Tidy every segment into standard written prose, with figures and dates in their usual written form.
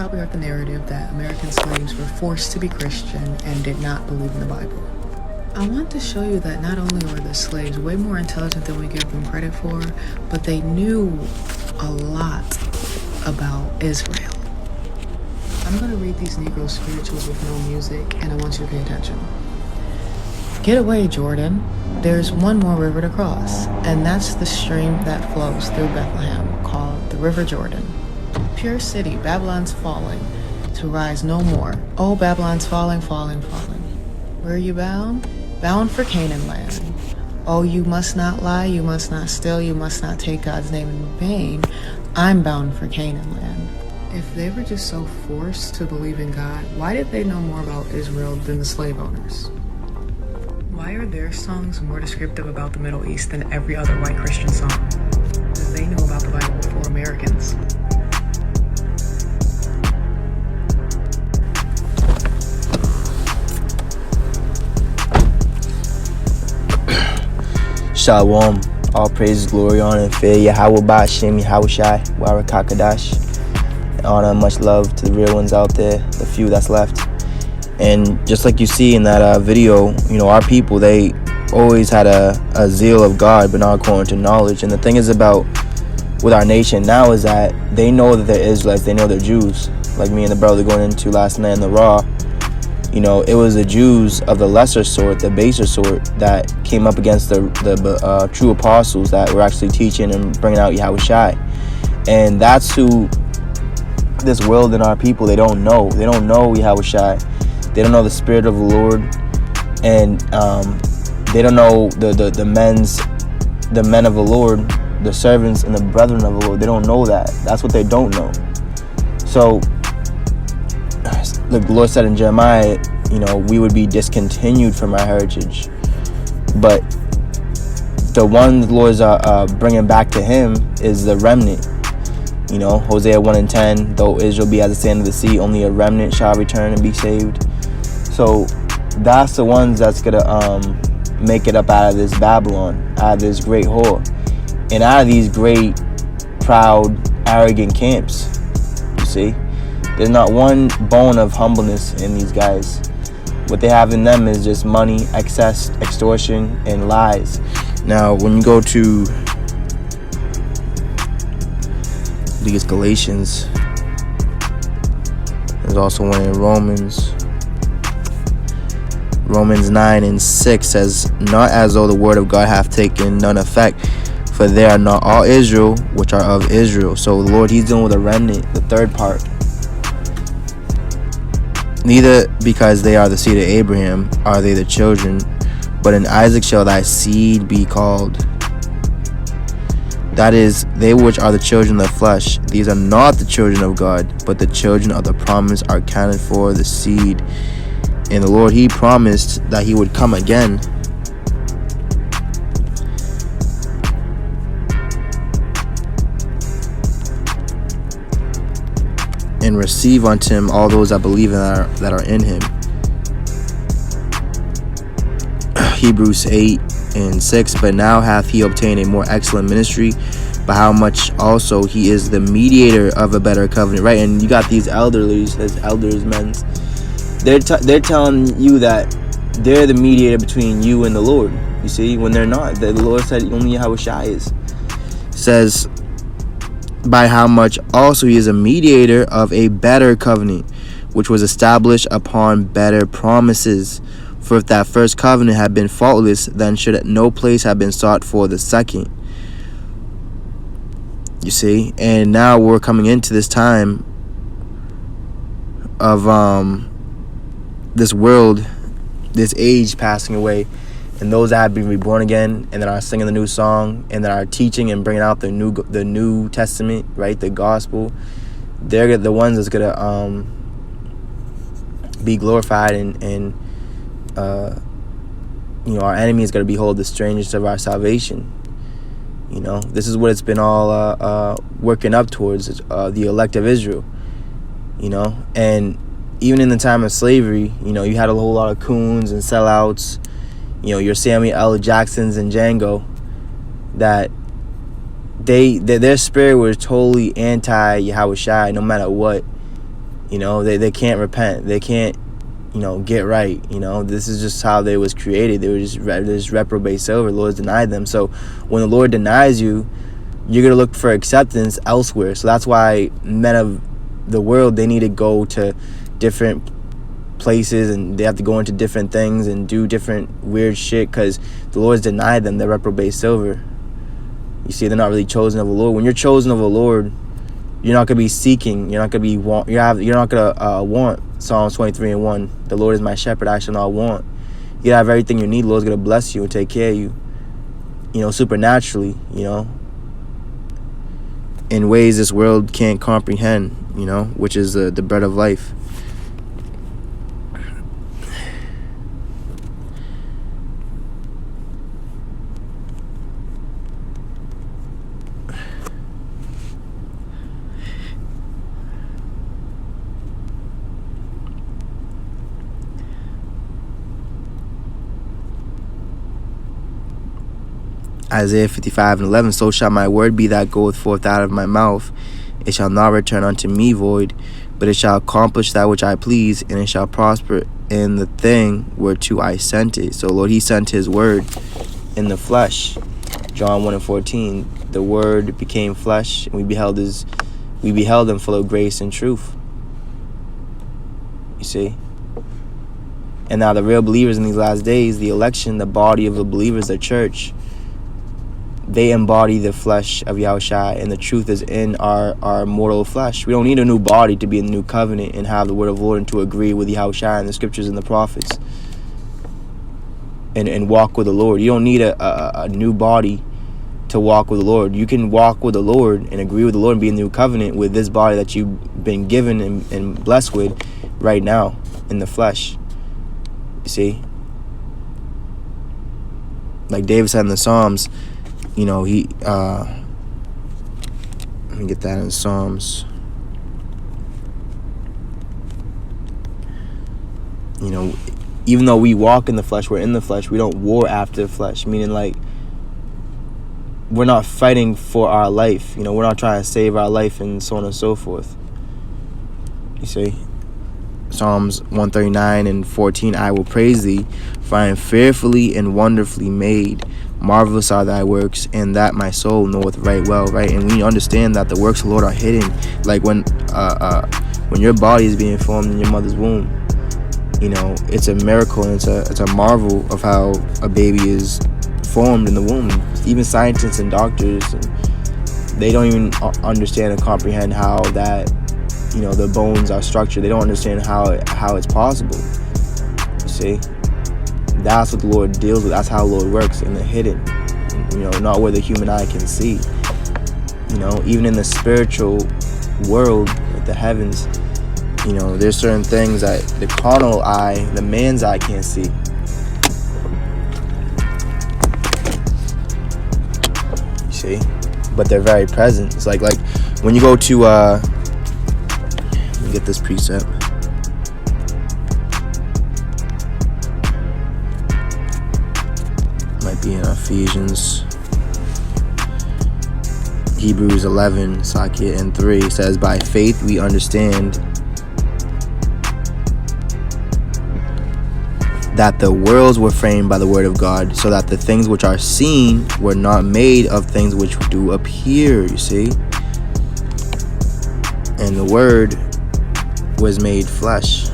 probably heard the narrative that American slaves were forced to be Christian and did not believe in the Bible. I want to show you that not only were the slaves way more intelligent than we give them credit for, but they knew a lot about Israel. I'm going to read these Negro spirituals with no music, and I want you to pay attention. Get away, Jordan. There's one more river to cross, and that's the stream that flows through Bethlehem, called the River Jordan. Pure city, Babylon's falling, to rise no more. Oh, Babylon's falling, falling, falling. Where are you bound? Bound for Canaan land. Oh, you must not lie, you must not steal, you must not take God's name in vain. I'm bound for Canaan land. If they were just so forced to believe in God, why did they know more about Israel than the slave owners? Why are their songs more descriptive about the Middle East than every other white Christian song? Because they knew about the Bible before Americans. Shalom, all praise, glory, honor, and fear. Yahweh Ba'Shem, Yahweh Shai, Warakakadash. Honor and much love to the real ones out there, the few that's left. And just like you see in that video, our people, they always had a zeal of God, but not according to knowledge. And the thing is about with our nation now is that they know that they're Israelites, they know they're Jews. Like me and the brother going into last night in the Raw, it was the Jews of the lesser sort, the baser sort, that came up against the true apostles that were actually teaching and bringing out Yahweh Shai. And that's who this world and our people, they don't know. They don't know Yahweh Shai. They don't know the Spirit of the Lord. And they don't know the men of the Lord, the servants and the brethren of the Lord. They don't know that. That's what they don't know. So the Lord said in Jeremiah, we would be discontinued from our heritage. But the one the Lord is bringing back to him is the remnant. Hosea 1:10, though Israel be as the sand of the sea, only a remnant shall return and be saved. So that's the ones that's going to make it up out of this Babylon, out of this great whore, and out of these great, proud, arrogant camps. You see? There's not one bone of humbleness in these guys. What they have in them is just money, excess, extortion, and lies. Now, when you go to these Galatians, there's also one in Romans 9:6 says, not as though the word of God hath taken none effect, for they are not all Israel which are of Israel. So the Lord, he's dealing with a remnant, the third part. Neither because they are the seed of Abraham are they the children, but in Isaac shall thy seed be called. That is, they which are the children of the flesh, these are not the children of God, but the children of the promise are counted for the seed. And the Lord, he promised that he would come again. And receive unto him all those that believe that are in him. Hebrews 8:6, but now hath he obtained a more excellent ministry, but how much also he is the mediator of a better covenant, right? And you got these elders, men, they're telling you that they're the mediator between you and the Lord. You see, when they're not. The Lord said only Yahweh Shai is. Says, by how much also he is a mediator of a better covenant, which was established upon better promises. For if that first covenant had been faultless, then should no place have been sought for the second. You see? And now we're coming into this time of this world, this age passing away, and those that have been reborn again and that are singing the new song and that are teaching and bringing out the New Testament, right, the gospel, they're the ones that's gonna be glorified, and our enemy is gonna behold the strangest of our salvation. This is what it's been all working up towards, the elect of Israel. And even in the time of slavery, you had a whole lot of coons and sellouts, your Samuel L. Jacksons and Django, that their spirit was totally anti Yahweh Shai no matter what. They can't repent. They can't, get right. This is just how they was created. They were just reprobate silver. The Lord's denied them. So when the Lord denies you, you're going to look for acceptance elsewhere. So that's why men of the world, they need to go to different places, and they have to go into different things and do different weird shit, because the Lord's denied them. They're reprobate silver. You see, they're not really chosen of the Lord. When you're chosen of the Lord, you're not going to be seeking. You're not going to be you're not going to want Psalms 23:1. The Lord is my shepherd, I shall not want. You have everything you need. The Lord's going to bless you and take care of you, supernaturally, in ways this world can't comprehend, which is the bread of life. Isaiah 55:11, so shall my word be that goeth forth out of my mouth. It shall not return unto me void, but it shall accomplish that which I please, and it shall prosper in the thing whereto I sent it. So Lord, he sent his word in the flesh. John 1:14, the word became flesh, and we beheld him full of grace and truth. You see? And now the real believers in these last days, the election, the body of the believers, the church, they embody the flesh of Yahushua, and the truth is in our mortal flesh. We don't need a new body to be in the new covenant and have the word of the Lord and to agree with Yahushua and the scriptures and the prophets and walk with the Lord. You don't need a new body to walk with the Lord. You can walk with the Lord and agree with the Lord and be in the new covenant with this body that you've been given and blessed with right now in the flesh. You see? Like David said in the Psalms, he let me get that in Psalms. Even though we walk in the flesh, we're in the flesh, we don't war after the flesh, meaning like we're not fighting for our life. We're not trying to save our life and so on and so forth. You see? Psalms 139:14, I will praise thee, for I am fearfully and wonderfully made. Marvelous are thy works, and that my soul knoweth right well, right? And we understand that the works of the Lord are hidden. Like when your body is being formed in your mother's womb, it's a miracle, and it's a marvel of how a baby is formed in the womb. Even scientists and doctors, they don't even understand and comprehend how that, the bones are structured. They don't understand how it's possible. You see? That's what the Lord deals with. That's how the Lord works in the hidden, not where the human eye can see. Even in the spiritual world, like the heavens, there's certain things that the carnal eye, the man's eye can't see. You see? But they're very present. It's like when you go to, let me get this precept. Be in Ephesians, Hebrews 11, Sakia, and 3 says, by faith we understand that the worlds were framed by the word of God, so that the things which are seen were not made of things which do appear. You see? And the word was made flesh.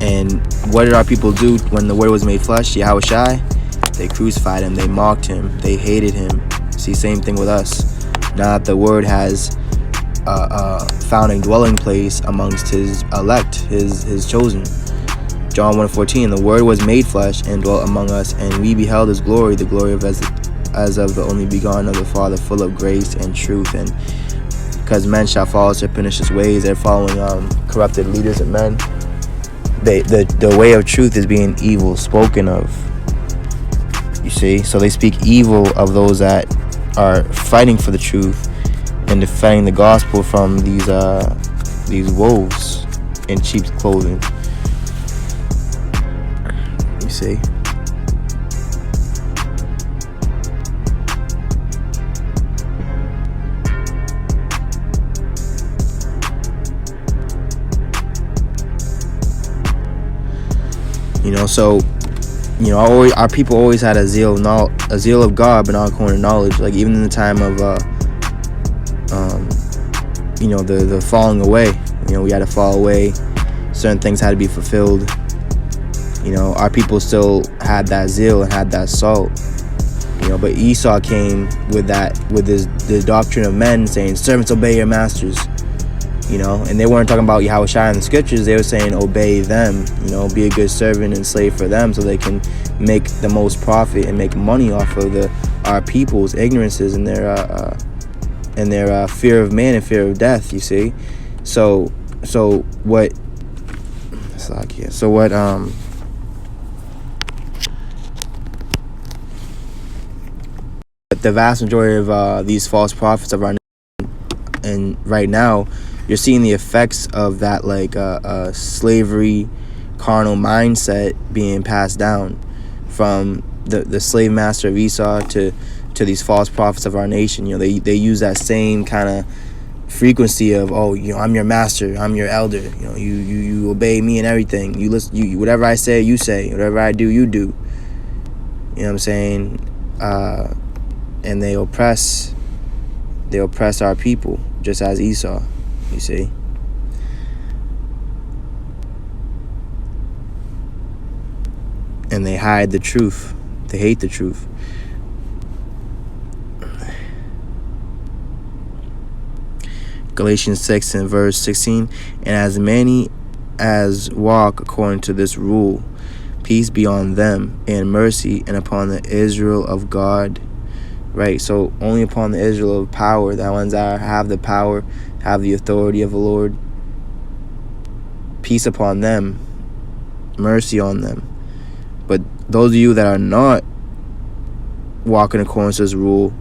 And what did our people do when the word was made flesh? Yahushua, they crucified him, they mocked him, they hated him. See, same thing with us. Now that the word has found a dwelling place amongst his elect, his chosen. John 1:14, the word was made flesh and dwelt among us, and we beheld his glory, the glory of as of the only begotten of the Father, full of grace and truth. And because men shall follow their pernicious ways, they're following corrupted leaders and men. The way of truth is being evil spoken of. You see? So they speak evil of those that are fighting for the truth and defending the gospel from these wolves in cheap clothing. You see? So our people always had a zeal of God, but not according to knowledge. Like even in the time of the falling away, we had to fall away. Certain things had to be fulfilled. Our people still had that zeal and had that salt. But Esau came with the doctrine of men saying, servants, obey your masters. And they weren't talking about Yahushua in the scriptures. They were saying, obey them, be a good servant and slave for them so they can make the most profit and make money off of our people's ignorances and their fear of man and fear of death, you see. So what the vast majority of these false prophets of our nation, and right now you're seeing the effects of that slavery carnal mindset being passed down from the slave master of Esau to these false prophets of our nation. They use that same kind of frequency of, I'm your master, I'm your elder, you obey me and everything, you listen, whatever I say you say, whatever I do you do. You know what I'm saying? And they oppress our people just as Esau, you see. And they hide the truth. They hate the truth. Galatians 6 and verse 16, and as many as walk according to this rule, peace be on them and mercy and upon the Israel of God. Right, so only upon the Israel of power, that ones that have the power, have the authority of the Lord. Peace upon them, mercy on them. But those of you that are not walking according to this rule,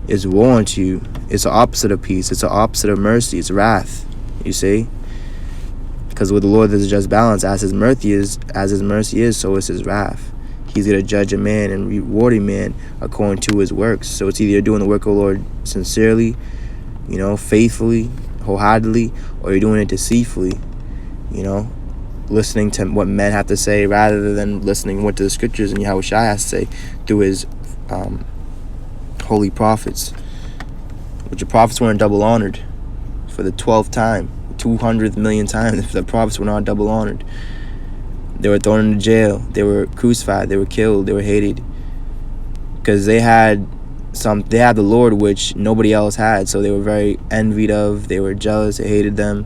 is woe unto you. It's the opposite of peace. It's the opposite of mercy. It's wrath. You see? Because with the Lord there's a just balance. As his mercy is, so is his wrath. He's going to judge a man and reward a man according to his works. So it's either you're doing the work of the Lord sincerely, faithfully, wholeheartedly, or you're doing it deceitfully, listening to what men have to say rather than listening what the scriptures and Yahushua has to say through his holy prophets. Which the prophets weren't double honored for the 12th time, 200th million times. The prophets were not double honored. They were thrown into jail. They were crucified. They were killed. They were hated because they had the Lord, which nobody else had. So they were very envied of. They were jealous. They hated them.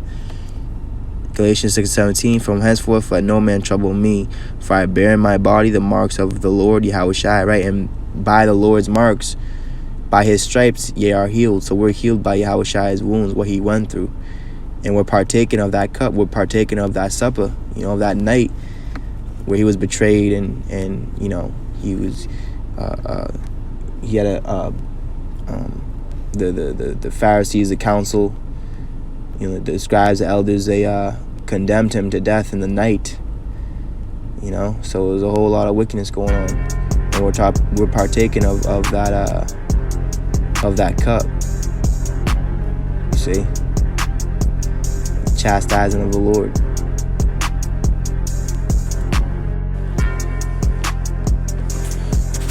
Galatians 6:17, from henceforth let no man trouble me, for I bear in my body the marks of the Lord Yahushua. Right, and by the Lord's marks, by his stripes, ye are healed. So we're healed by Yahushua's wounds, what he went through, and we're partaking of that cup. We're partaking of that supper. Of that night where he was betrayed, and he was he had the Pharisees, the council, the scribes, the elders, they condemned him to death in the night. So there's a whole lot of wickedness going on, and we're partaking of that cup. You see, chastising of the Lord.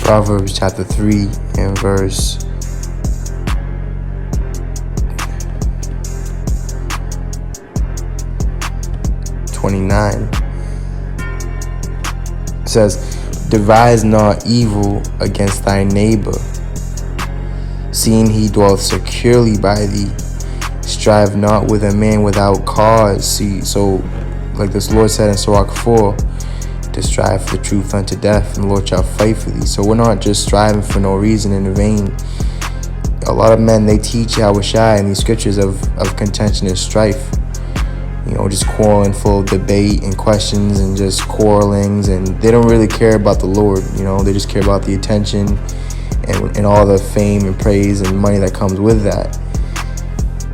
Proverbs chapter 3 and verse 29 says, devise not evil against thy neighbor, seeing he dwelleth securely by thee. Strive not with a man without cause. See, so like this Lord said in Sirach 4, to strive for the truth unto death, and the Lord shall fight for thee. So we're not just striving for no reason and in vain. A lot of men, they teach Yahushua in these scriptures of contention and strife. Just quarreling, full of debate and questions and just quarrelings, and they don't really care about the Lord. They just care about the attention and all the fame and praise and money that comes with that.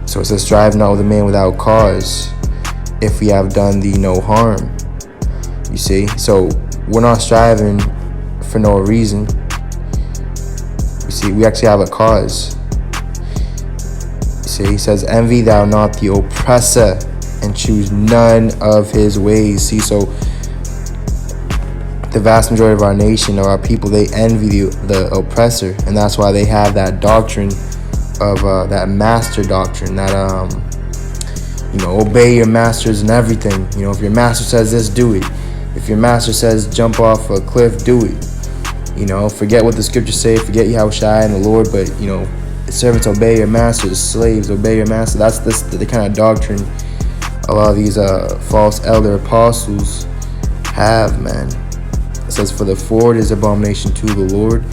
So it says, strive not with a man without cause, if we have done thee no harm. You see, so we're not striving for no reason. You see, we actually have a cause. You see, he says, envy thou not the oppressor, and choose none of his ways. See, so the vast majority of our nation or our people, they envy the oppressor, and that's why they have that doctrine of that master doctrine, that obey your masters and everything. If your master says this, do it. If your master says jump off a cliff, do it. Forget what the scriptures say, forget Yahushua and the Lord, but servants, obey your masters, slaves, obey your master. That's the kind of doctrine a lot of these false elder apostles have, man. It says, for the forward is abomination to the Lord,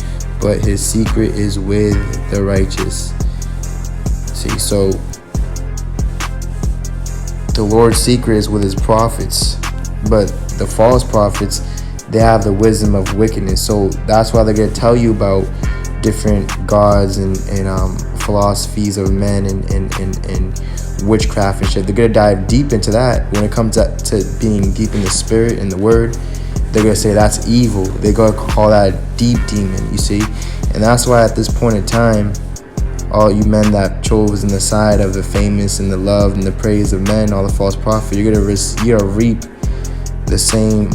but his secret is with the righteous. See, so the Lord's secret is with his prophets, but the false prophets, they have the wisdom of wickedness. So that's why they're going to tell you about different gods and philosophies of men and witchcraft and shit. They're going to dive deep into that. When it comes to being deep in the spirit and the word, they're going to say that's evil. They're going to call that a deep demon, you see. And that's why at this point in time, all you men that chose in the side of the famous and the loved and the praise of men, all the false prophets, you're going to reap the same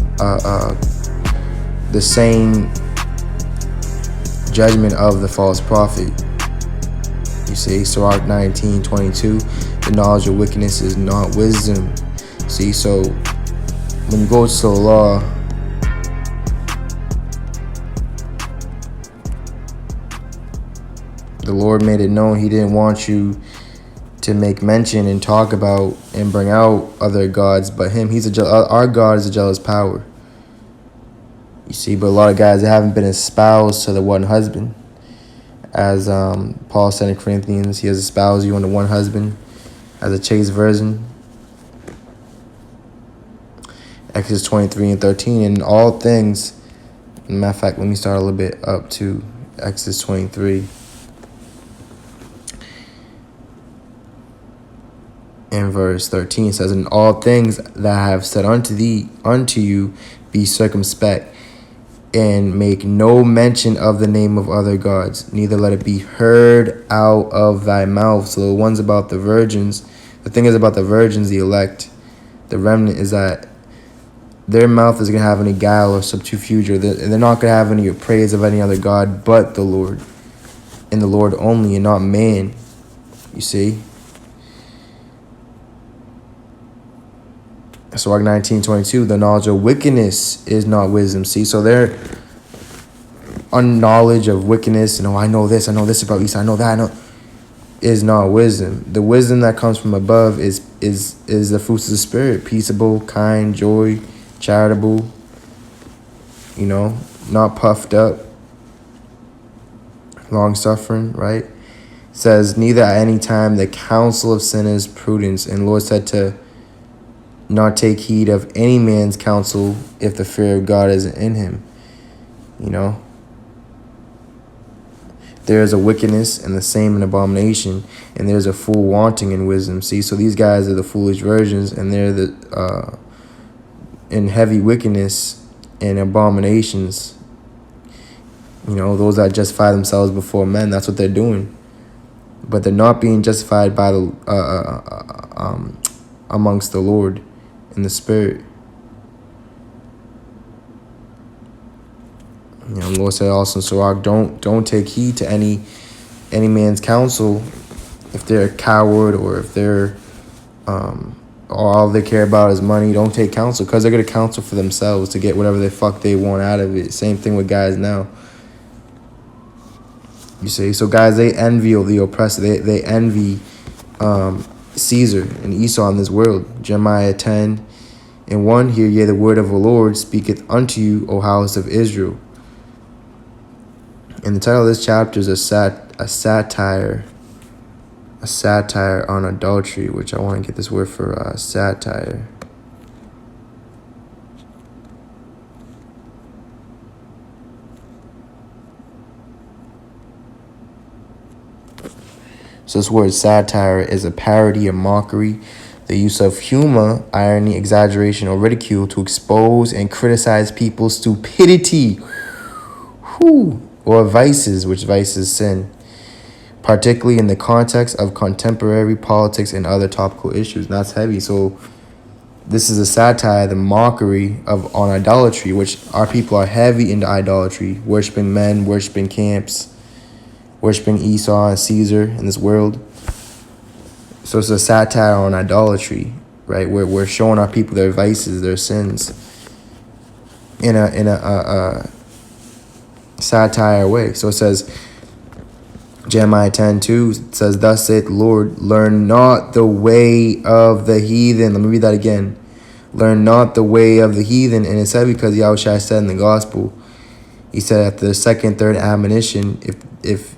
judgment of the false prophet. You see, Sirach 19:22, the knowledge of wickedness is not wisdom. See, so when you go to the law, the Lord made it known he didn't want you to make mention and talk about and bring out other gods but him. Our God is a jealous power. You see, but a lot of guys, they haven't been espoused to the one husband. As Paul said in Corinthians, he has espoused you unto one husband, as a chaste virgin. Exodus 23:13, and all things. Matter of fact, let me start a little bit up to Exodus 23. In verse 13, it says, in all things that I have said unto you, be circumspect, and make no mention of the name of other gods, neither let it be heard out of thy mouth. So the ones about the virgins, the thing is about the virgins, the elect, the remnant, is that their mouth is going to have any guile or subterfuge, or they're not going to have any praise of any other god but the Lord, and the Lord only, and not man. You see? Sirach 19:22, the knowledge of wickedness is not wisdom. See, so their unknowledge of wickedness, I know this about Esau, I know that, is not wisdom. The wisdom that comes from above is the fruits of the spirit: peaceable, kind, joy, charitable, not puffed up, long suffering, right? It says, neither at any time the counsel of sinners prudence. And the Lord said to not take heed of any man's counsel if the fear of God isn't in him. There is a wickedness and the same an abomination, and there's a fool wanting in wisdom. See, so these guys are the foolish virgins, and they're the in heavy wickedness and abominations. Those that justify themselves before men, that's what they're doing. But they're not being justified by the amongst the Lord in the spirit. The Lord said also in Sirach, don't take heed to any man's counsel if they're a coward, or if they're all they care about is money. Don't take counsel, because they're going to counsel for themselves to get whatever the fuck they want out of it. Same thing with guys now. You see, so guys, they envy the oppressor. They envy Caesar and Esau in this world. Jeremiah 10:1, hear ye the word of the Lord speaketh unto you, O house of Israel. And the title of this chapter is a satire on adultery, which I want to get this word for satire. So this word satire is a parody, a mockery, the use of humor, irony, exaggeration, or ridicule to expose and criticize people's stupidity, or vices, which vices sin, particularly in the context of contemporary politics and other topical issues. And that's heavy. So This is a satire, the mockery on idolatry, which our people are heavy into idolatry, worshiping men, worshiping camps, worshiping Esau and Caesar in this world. So it's a satire on idolatry, right? We're showing our people their vices, their sins, in a satire way. So it says, Jeremiah 10:2 says, "Thus saith the Lord, learn not the way of the heathen." Let me read that again. Learn not the way of the heathen. And it said because Yahushua said in the gospel, he said after the second, third admonition, if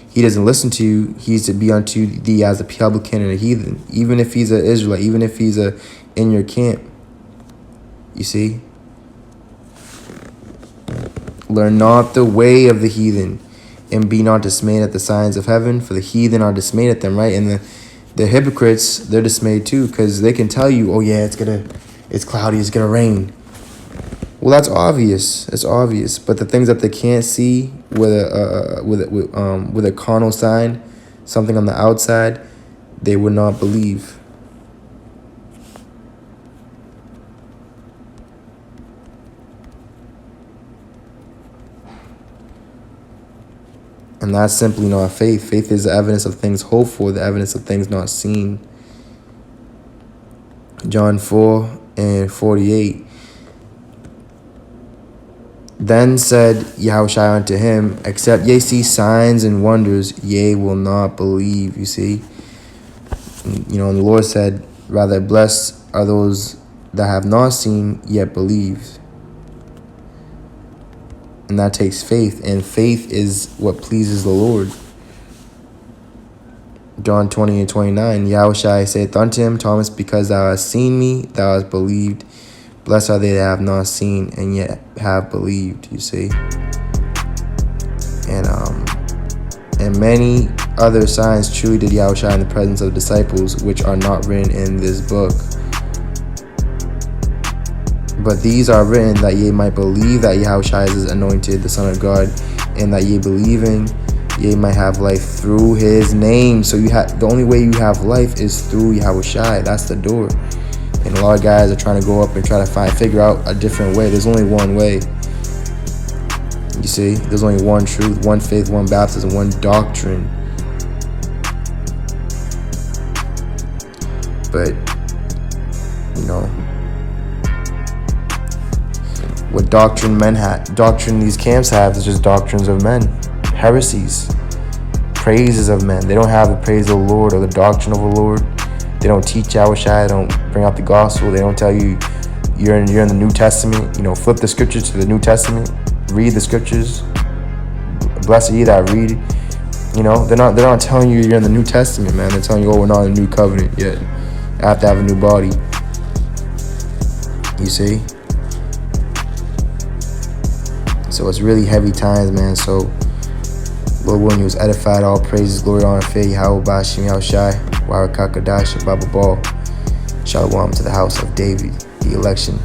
he doesn't listen to you, he's to be unto thee as a publican and a heathen. Even if he's an Israelite, even if he's in your camp. You see? Learn not the way of the heathen, and be not dismayed at the signs of heaven, for the heathen are dismayed at them, right? And the hypocrites, they're dismayed too, because they can tell you, oh yeah, it's cloudy, it's gonna rain. Well, that's obvious. It's obvious. But the things that they can't see with a carnal sign, something on the outside, they would not believe. And that's simply not faith. Faith is the evidence of things hoped for, the evidence of things not seen. John 4:48. Then said Yahushua unto him, except ye see signs and wonders, ye will not believe. You see? And the Lord said, rather blessed are those that have not seen yet believed. And that takes faith. And faith is what pleases the Lord. John 20:29. Yahushua saith unto him, Thomas, because thou hast seen me, thou hast believed. Blessed are they that have not seen and yet have believed, you see. And many other signs truly did Yahushua in the presence of disciples, which are not written in this book. But these are written that ye might believe that Yahushua is anointed, the Son of God, and that ye believing, ye might have life through his name. So the only way you have life is through Yahushua. That's the door. And a lot of guys are trying to go up and try to figure out a different way. There's only one way. You see, there's only one truth, one faith, one baptism, one doctrine. But, what doctrine these camps have is just doctrines of men, heresies, praises of men. They don't have the praise of the Lord or the doctrine of the Lord. They don't teach Yahushua. They don't bring out the gospel. They don't tell you you're in the New Testament. Flip the scriptures to the New Testament. Read the scriptures. Blessed are ye that read. They're not telling you you're in the New Testament, man. They're telling you, oh, we're not in the New Covenant yet. I have to have a new body. You see? So it's really heavy times, man. So Lord willing, you was edified. All praises, glory, honor, faith, Yahweh, Bashim, Yahushai, Warakakadash, Baba Ball. Shalom to the house of David, the election.